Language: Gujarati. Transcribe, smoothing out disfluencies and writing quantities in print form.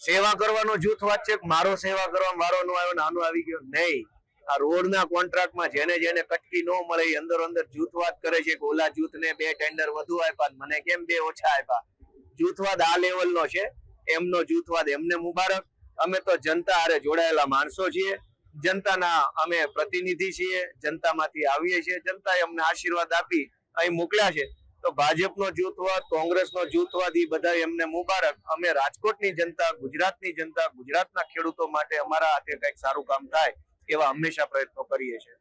સેવા કરવાનો જૂથવાદ છે, મારો સેવા કરવા વારો નો આવ્યો, નાનો આવી ગયો નહીં. આ રોડના કોન્ટ્રાક્ટમાં જેને જેને કટકી ન મળે એ અંદર અંદર જૂથવાદ કરે છે કે ઓલા જૂથને 2 ટેન્ડર વધુ આપ્યા, મને કેમ 2 ઓછા આપ્યા. જૂથવાદ આ લેવલનો છે. એમનો જૂથવાદ એમને મુબારક. અમે તો જનતા હારે જોડાયેલા માણસો છીએ, જનતાના અમે પ્રતિનિધિ છીએ, જનતામાંથી આવીએ છીએ, જનતાએ અમને આશીર્વાદ આપી અહીં મોકલ્યા છે. તો ભાજપનો જૂથવાદ, કોંગ્રેસનો જૂથવાદ એ બધા એમને મુબારક. અમે રાજકોટની જનતા, ગુજરાતની જનતા, ગુજરાતના ખેડૂતો માટે અમારા હાથે કંઈક સારું કામ થાય એવા હંમેશા પ્રયત્નો કરીએ છીએ.